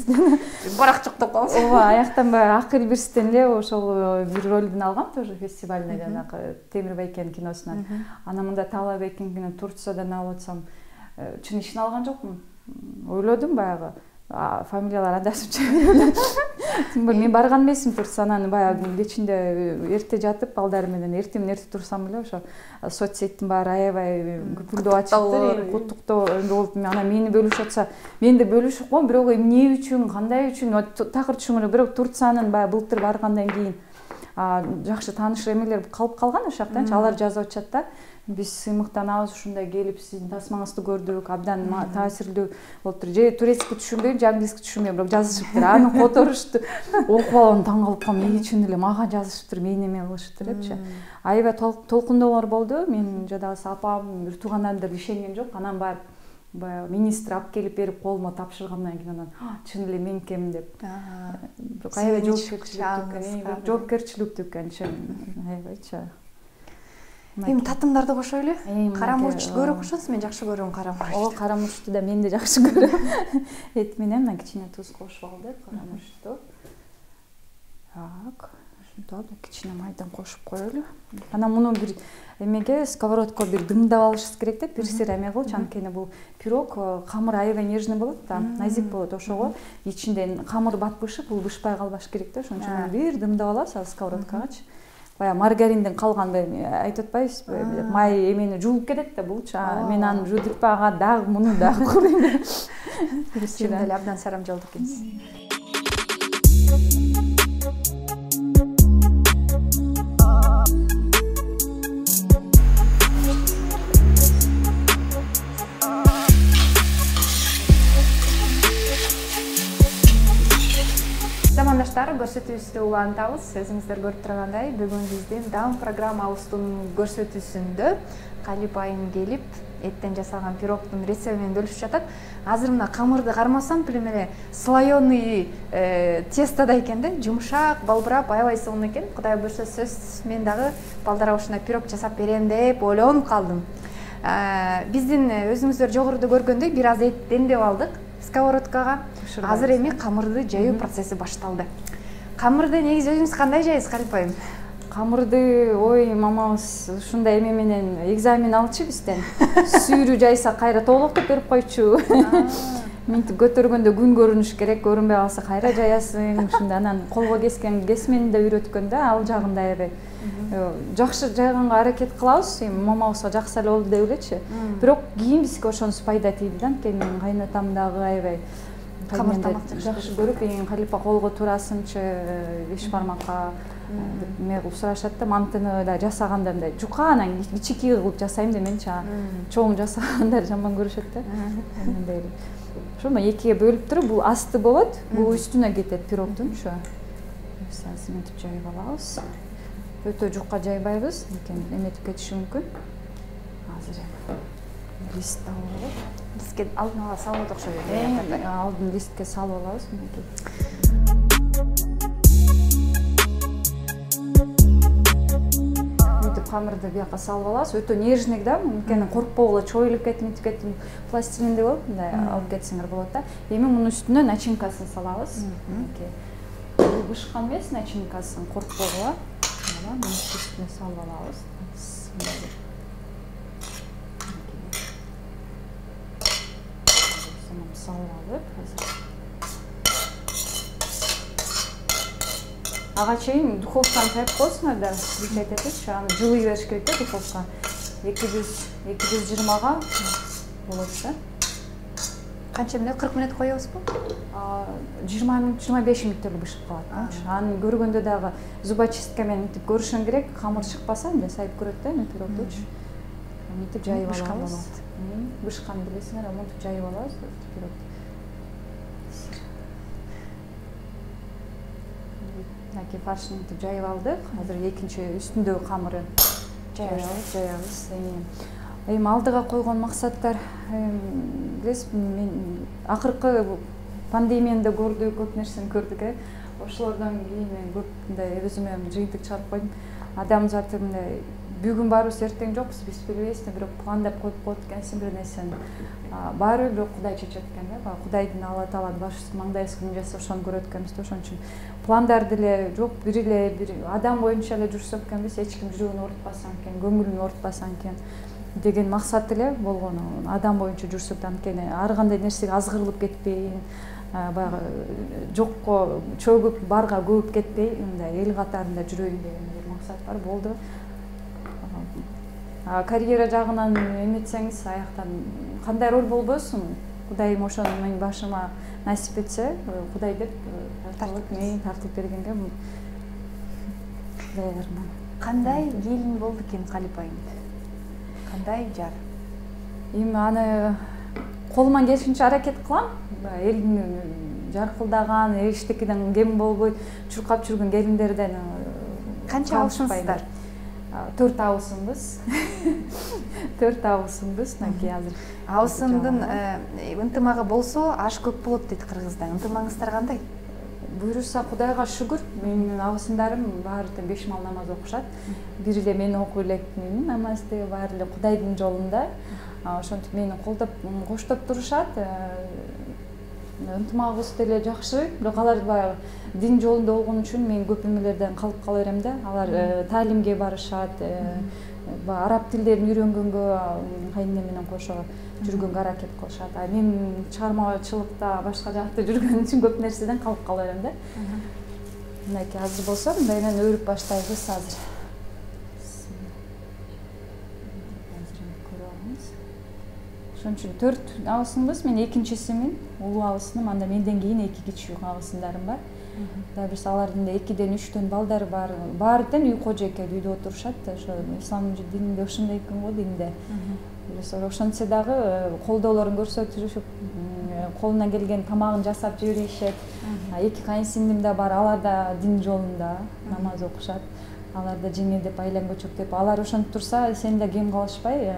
Барак жок деп калабыз. Ооба, аяктан баягы Акыл Бирстен эле ошол бир ролдун алгам тоже фестивалда, жанагы Темир Байкен киносунан. Анан мында Талай Байкенин Турциядан алып атсам, чын ишин алган жокмун. Ойлодум баягы фамилиялар адашып мен барган эмесмин Турциядан, баягы кечинде эрте жатып балдар менен эртемен эрте турсам эле ошо соцсеттин баары аябай күпүрдөп ачыптыр, куттуктоо болуп, анан мени бөлүшүп атса, мен да бөлүшүп коем, бирок эмне үчүн, кандай үчүн такыр түшүнбөйм, бирок Турциянын баягы былтыр баргандан кийин жакшы тааныш эмелер калып калган ошол жактанчы, алар жазып атышат да. Биз сыймыктанабыз, ушундай келип сиздин тасмаңызды көрдүк, абдан таасирлүү болуптур. Же турецкий түшүнбөйм, же английский түшүнбөйм, бирок жазышыптыр. Аны которушту. Окуп алып таң калып калдым, чын эле мага жазышыптыр, мени эме кылышыптыр депчи. Аябай толкундоолор болду. Мен жадагы апам, бир туугандарым да ишенген жок. Анан барып баягы министр алып келип берип колума тапшыргандан кийин анан чын эле меникем деп. Аябай жоопкерчиликтүү экен, аябайчы. Эми татымдарды кошойлу. Кара мурчту көрөк кошосуз, мен жакшы көрөм кара мурчту. Кара мурчту да мен да жакшы көрөм. Эт менен кичине туз кошуп алдык, кара мурчту. Так, ушинтип кичине майдан кошуп коелу. Анан муну бир эмеге сковородко бир дымдап алышыбыз керек да, бир сир эме кылчу, анткени бул пирог камыр аябай нежный болот да, назик болот. Ошого ичинде камыр батпышып, бул бышпай калбаш керек да. Ошон үчүн бир дымдап алабыз ал сковородкагачы. Баягы маргаринден калган айтып атпайбызбы, май эмени жуулуп кетет да булчу. Мен аны жуудуртуп ага дагы муну дагы курайм. Чын эле абдан сарамжалдуу экенсиз. Замандаштар, көрсөтүүбүздү улантабыз. Өзүңүздөр көрүп тургандай, бүгүн биздин даам программабыздын көрсөтүүсүндө Калип айым келип, эттен жасалган пирогдун рецепти менен бөлүшүп жатат. Азыр мына камырды кармасам, билем эле слоёный тестода экен да, жумшак, балбырап, аябай сонун экен. Кудай буйрса сөзсүз мен дагы балдарга ушундай пирог жасап берем деп ойлонуп калдым. Биздин өзүңүздөр жогоруда көргөндөй бир аз эт демдеп алдык сковородкага. Азыр эми камырды жаюу процесси башталды. Камырды негизи өзүңүз кандай жайсыз, Калип айым? Камырды мамабыз ушундай эме менен экзамен алчу бизден. Сүйрү жайса кайра тоолоктоп берип койчу. Минтип көтөргөндө күн көрүнүш керек, көрүнбөй калса кайра жаясың. Ушундай анан колго кескен кесмени да үйрөткөн да, ал жагында аябай жакшы жайганга аракет кылабыз. Мамабызга жакшы эле болду деп элечи. Бирок кийин бизге ошонусу пайда тийди да, анткени менин кайнатам дагы аябай камыр тамак жакшы көрүп, Калипа колго турасыңчы, беш бармакка эме кылып сурашат да, мантыны да жасаганда мындай жука, анан кичики кылып жасайм деменчи, чоң жасагандар жаман көрүшөт да. Мындай ошондо экиге бөлүп туруп, бул асты болот, бул үстүнө кетет пирогдун. Ошо азыр мынтип жайып алабыз. Өтө жукка жайбайбыз, анткени эметип кетиши мүмкүн. Азыр лист алып, Бизге алдын ала салып окшойт. Алдын листке салып алабыз. Мынтип камырды бияка салып алабыз. Өтө нежный да, анткени коркпогула чоюлуп кетип кетип пластилиндей болуп, мындай алып кетсеңер болот да. Эми мунун үстүнө начинкасын салабыз. Бул бышкан эмес начинкасын, коркпогула. Мына үстүнө салып алабыз. Салып алып, ага чейин духовканы жайып коесуңар да, бизде айтатычы, аны жылый бериш керек да духовка. 220-га болот да. Канча мүнөт? 40 мүнөт коебузбу? 20 мүнөт, 25 мүнөттө бышып калат. Аны көргөндө дагы зубочистка менен мынтип көрүшүң керек, камыр чыкпаса мындай сайып көрөт да, эми пирогдучу. Мынтип жайып алабыз. Бышкан билесиңер, мынтип жайып алабыз пирогду. Мынакей фаршын мынтип жайып алдык. Азыр экинчи үстүндөгү камырын жаябыз. Эми алдыга койгон максаттар, билесизби, мен акыркы пандемияда көрдүк, көп нерсени көрдүк. Ошолордон кийин мен көп мындай өзүмө жыйынтык чыгарып койдум. Адам заты мындай бүгүн барбыз, эртең жокпуз, биз билбейбиз, бирок пландап коюп коет экенсиң бир нерсени. Баары бирок Кудай чечет экен да, баягы Кудайдын Алла Тааланын баш үстү маңдайыбыз ким жаса ошону көрөт экенбиз да, ошон үчүн пландарды эле жок, бир адам боюнча эле жүрсөк экенбиз, эч ким жүрөгүн оорутпасаң экен, көңүлүн оорутпасаң экен деген максат эле болгон. Адам боюнча жүрсөк да, анткени ар кандай нерсеге азгырылып кетпейин, баягы жокко чөгүп, барга көбүп кетпей, мындай эл катарында жүрөйүн деген бир максат бар болду. Карьера жагынан эметсеңиз, аяктан кандай роль болбосун, Кудайым ошону менин башыма насип этсе, Кудай деп тартылып бергенге даярмын. Кандай келин болду экен Калип айым? Кандай жар? Эми аны колуман келишинче аракет кылам. Элдин жаркылдаган, эштекиден кем болбой чуркап жүргөн келиндерден канча алышмайсыздар? 4 абысымбыз. 4 абысымбыз, мынакей азыр. Абысымдын ынтымагы болсо, аш көп болот дейт кыргызда. Ынтымагыңыздар кандай? Буйруса Кудайга шүгүр, менин абысымдарым баары да 5 мал намаз окушат. Бири эле мен окуй элек, менин намазды баары эле Кудайдын жолунда. Ошентип мени колдоп, коштоп турушат. ынтымагыбыз деле жакшы, бирок алар баягы дин жолунда болгон үчүн мен көп эмелерден калып кала берем да. Алар таалимге барышат, араб тилдерин үйрөнгөнгө кайнене менен кошо жүргөнгө аракет кылышат. Мен чыгармачылыкта башка жакта жүргөн үчүн көп нерседен калып кала берем да. Мынакей азыр болсо мындай менен өрүп баштайбыз азыр. Ошон үчүн 4 абысынбыз, мен экинчисимин, улуу абысыным, анда менден кийин 2 кичүү абысындарым бар. Дагы бирси алардын да 2ден 3төн балдары бар. Баары тең үй кожо экен, үйдө отурушат. Ошо ислам дининде ошондой экен го динде. Ошентсе дагы колдоолорун көрсөтүшүп, колунан келген тамагын жасап жиберишет. 2 кайынсиңдим да бар, алар да дин жолунда намаз окушат. Алар да жеңе деп, айлан көчөк деп. Алар ошентип турса, сен да кем калышпай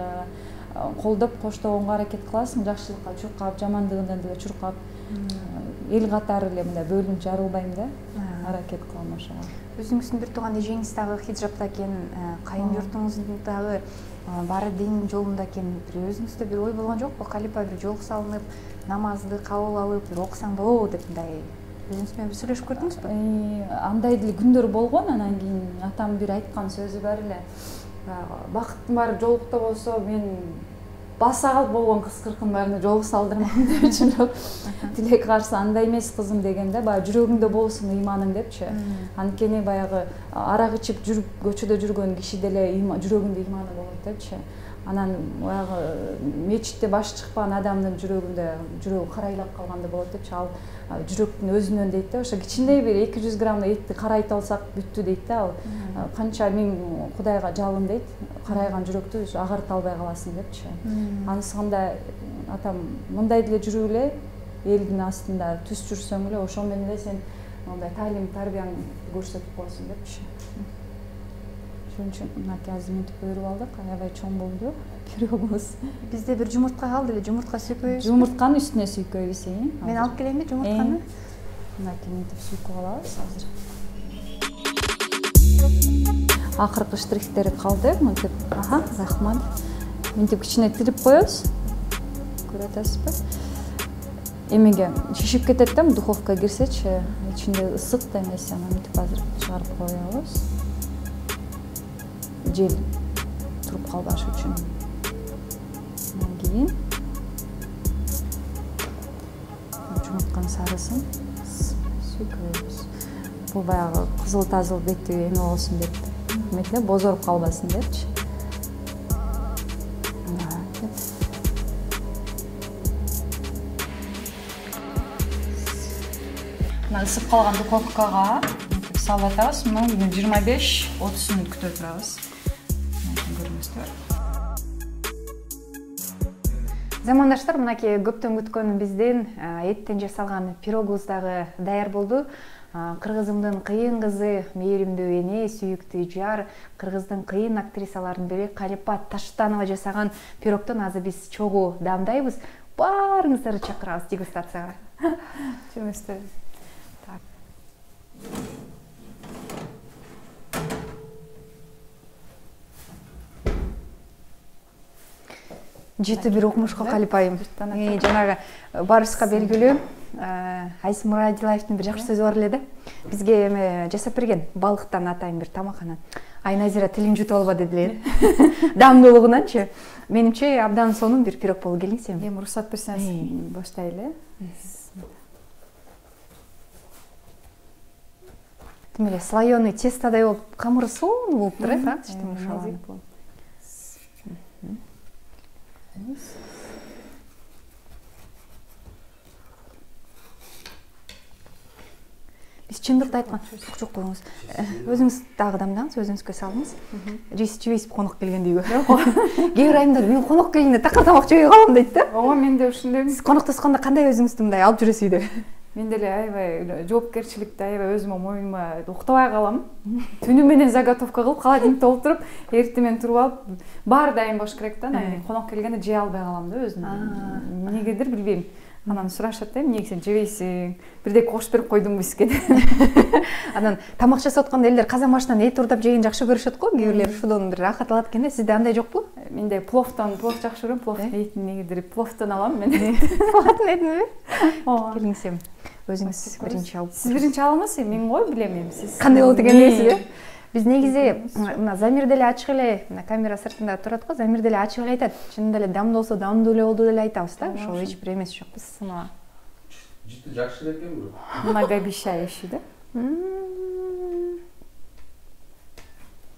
колдоп коштогонго аракет кыласың, жакшылыкка чуркап, жамандыгынан деле чуркап, эл катары эле мындай бөлүнүп жарылбайм да, аракет кылам ошого. Өзүңүздүн бир тууган эжеңиз дагы хиджапта экен, кайын журтуңуздун дагы баары дин жолунда экен. Бир өзүңүздө бир ой болгон жокпу? Калипа бир жолго салынып, намазды кабыл алып, бир окусаң болобу деп мындай өзүңүз менен бир сүйлөшүп көрдүңүзбү? Андай деле күндөр болгон, анан кийин атам бир айткан сөзү бар эле. Бакыттын баары жолукта болсо, мен баса калып болгон кыз-кыркын баарына жолго салдырмам депчи. Тилек каршы андай эмес кызым дегенде, баягы жүрөгүңдө болсун ыйманың депчи. Анткени баягы арак ичип жүрүп көчөдө жүргөн киши деле жүрөгүндө ыйманы болот депчи. Анан баягы мечитте баш чыкпаган адамдын жүрөгү карайлап калгандай болот депчи. Ал жүрөктүн өзүнөн дейт да, ошо кичиндей бир 200 грамм этти карайтып алсак бүттү дейт да. Ал канча миң Кудайга жалын дейт, карайган жүрөктү агарта албай каласың депчи. Анысында атам мындай деле жүрүп эле элдин астында түз жүрсөң эле ошол менен эле сен мындай таалим тарбияңды көрсөтүп коесуң депчи. Ошон үчүн мынакей азыр мынтип өрүп алдык, аябай чоң болду пирогубуз. Бизде бир жумуртка калды эле, жумуртка сүйкөйбүз. Жумуртканын үстүнө сүйкөйбүз. Мен алып келейинби жумуртканы? Мынакей мынтип сүйкөп алабыз азыр. Акыркы штрихтери калды, мынтип, рахмат. Мынтип кичине тилип коебуз. Көрүп атасызбы? Эмеге шишип кетет да, духовкага кирсечи, ичинде ысык да эмес, анан мынтип азыр чыгарып коебуз. Жел туруп калбаш үчүн. Андан кийин жумуртканын сарысын сүйкөйбүз. Бул баягы кызыл-тазыл бети эме болсун деп, эметеле бозоруп калбасын депчи. Мына ысып калган духовкага салып атабыз. Муну 25-30 мүнөт күтүп турабыз. Замандаштар, мынакей көптөн күткөн биздин эттен жасалган пирогубуз дагы даяр болду. Кыргызымдын кыйын кызы, мээримдүү эне, сүйүктүү жар, кыргыздын кыйын актрисаларынын бири Калипа Таштанова жасаган пирогтон азыр биз чогуу даамдайбыз. Баарыңыздарды чакырабыз дегустацияга. Чөмүстөр. Жети бир окумушка Калипайым. Жанагы барыбызга белгилүү Айсым Мурадилаевдин бир жакшы сөзү бар эле да. Бизге эме жасап берген балыктан атайын бир тамак анан. Ай Назира тилиң жутуп алба дедилер. Даамдуулугунанчы. Менимче абдан сонун бир пирог болуп келиңиз эми. Эми уруксат берсеңиз баштайлы. Тим эле слоёный тестодай болуп, камыры сонун болуп турат, ошол. Биз чындыкты айткан жок болуңуз. Өзүңүз дагы дамдаңыз, өзүңүзгө салыңыз. Жейсиз конок келгенде үйгө. Кээ бир айымдар мен конок келгенде такыр тамак жебей калам дейт да. Ооба, мен да ушундаймын. Сиз коноктошкондо кандай өзүңүздү мындай алып жүрөсүз үйдө? Мен деле аябай жоопкерчиликти аябай өзүмө моюма уктабай калам. Түнү менен заготовка кылып, холодильникте олтуруп, эртең менен туруп алып, баары дайым болуш керек да. Анан конок келгенде жей албай калам да өзүм. Эмнегедир билбейм. Анан сурашат да, эмнеге сен жебейсиң? Бирдей кош берип койдуңбу сизге? Анан тамак жасап атканда элдер казан башынан эт урдап жеген жакшы көрүшөт го, кээ бирлер ушудан бир рахат алат экен да. Сизде андай жокпу? менде плов жакшы көрөм, пловдун этин негидирип пловдон алам мен. Пловдун этинби? Ооба. Келиңсем, өзүңүз биринчи алып. Сиз биринчи аламысыз? Мен кой билем, сиз. Кандай болот экенин билесиз? Биз негизи мына Замир деле ачык эле, мына камера сыртында турат го, Замир деле ачык эле айтат. Чынында эле дамдуу болсо дамдуу эле болду деле айтабыз да. Ошол эч бир эмес жокпуз сынаа. Жыты жакшы эле экен бирок. Многообещающий, да?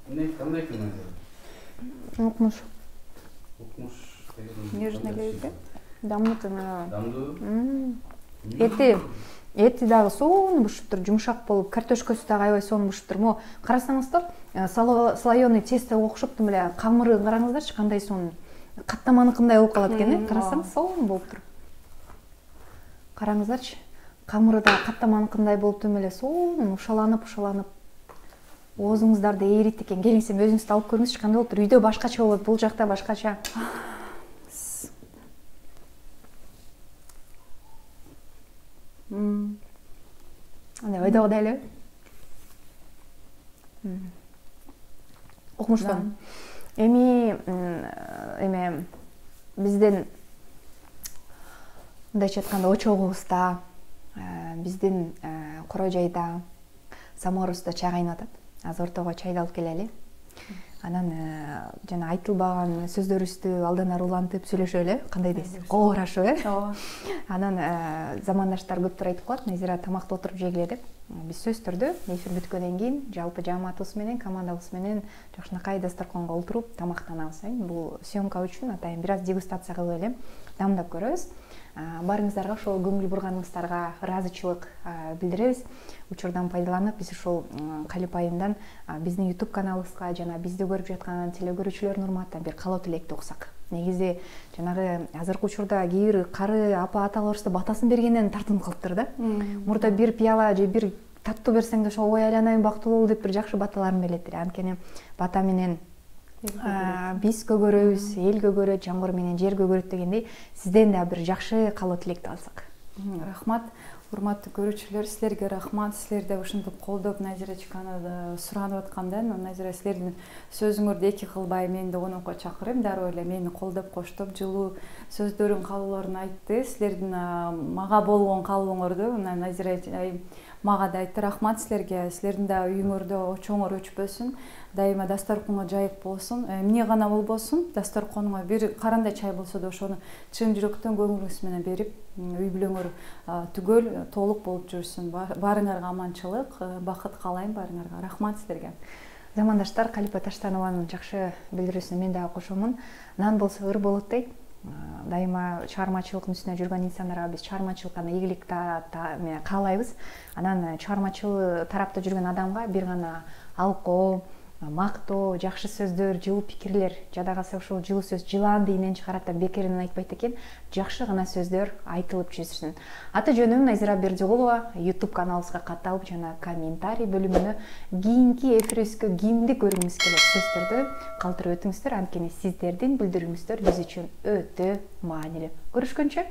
Кандай экен? Укмуш. Нежный эле экен. Дамдуу тына. Дамдуу. Эти дагы сонун бушуптур, жумшак болуп, картошкасы дагы аябай сонун бушуптур. Мо карасаңыздар, слоёный тестого окшоп эле камырын караңыздарчы, кандай сонун. Каттаманыкындай болуп калат экен, карасаңыз сонун болуптур. Караңыздарчы, камыры да каттаманыкындай болуп эле сонун ушаланып, оозуңуздарды ээрит экен. Келиңсем өзүңүз да алып көрүңүзчү, кандай болуптур. Үйдө башкача болот, бул жакта башкача. Андай ойдогудай элеби? Укмуштан. Эме биздин мындайча айтканда очогубузда, биздин короо жайда, самоорубузда чай кайнап атат. Азыр ортого чайды алып келели. Анан жана айтылбаган сөздөрүбүздү алдан ары улантып сүйлөшөлү эле, кандай дейсиз? Коорашып, Ооба. Анан замандаштар көптөр айтып коет, Назира тамакты отуруп жегиле деп. Биз сөздөрдү эфир бүткөндөн кийин жалпы жамаатыбыз менен, командабыз менен жакшынакай дасторконго отуруп тамактанабыз. Бул съемка үчүн атайын бир аз дегустация кылып эле дамдап көрөбүз. Барыңыздарга ошол көңүл бурганыңыздарга ыраазычылык билдиребиз. Учурдан пайдаланып, биз ушул Калип айымдан биздин YouTube каналыбызга жана бизди көрүп жаткан телекөрүүчүлөрдүн урматынан бир каалоо тилекти окусак. Негизи жанагы азыркы учурда кээ бир кары апа аталарыбызды батасын бергенден тартынып калыптыр да. Мурда бир пияла же бир таттуу берсең да ошо ой айланайын бактылуу болду деп бир жакшы баталарын берет эле. Анткени бата менен биз көгөрөбүз, эл көгөрөт, жамгыр менен жер көгөрөт дегендей, сизден да бир жакшы каалоо тилекти алсак. Рахмат, урматтуу көрүүчүлөр, силерге рахмат. Силер да ушинтип колдоп Назирачканы суранып атканда, Назира силердин сөзүңөрдү эки кылбай мен да конокко чакырып, дароо эле мени колдоп коштоп, жылуу сөздөрүн, каалоолорун айтты. Силердин мага болгон каалооңорду Назира мага да айтты. Рахмат силерге. Силердин да үйүңөрдө очоңор өчпөсүн. Дайыма дасторконго жайык болсун. Эмне гана болбосун, дасторконуңа бир карандай чай болсо да ошону чын жүрөктөн көңүлүңүз менен берип, үй бүлөңөр түгөл, толук болуп жүрсүн. Баарыңарга аманчылык, бакыт каалайм баарыңарга. Рахмат силерге. Замандаштар, Калипа Таштанованын жакшы билдирүүсүнө мен дагы кошомун. Нан болсо ыр болот дейт. Дайыма чыгармачылыктын үстүнө жүргөн инсандарга биз чыгармачылыкка ийгилик каалайбыз. Анан чыгармачыл тарапта жүргөн адамга бир гана алкоо, мактоо, жакшы сөздөр, жылуу пикирлер жада калса ушул жылуу сөз жылаан дийинен чыгарат да бекеринен айтпайт экен. Жакшы гана сөздөр айтылып жүрсүн. Аты жөнүм Назира Бердиголова. YouTube каналыбызга катталып жана комментарий бөлүмүнө кийинки эфирибизге кимди көргүңүз келет сөздөрдү калтырып өтүңүздөр. Анткени сиздердин билдирүүңүздөр биз үчүн өтө маанилүү. Көрүшкөнчө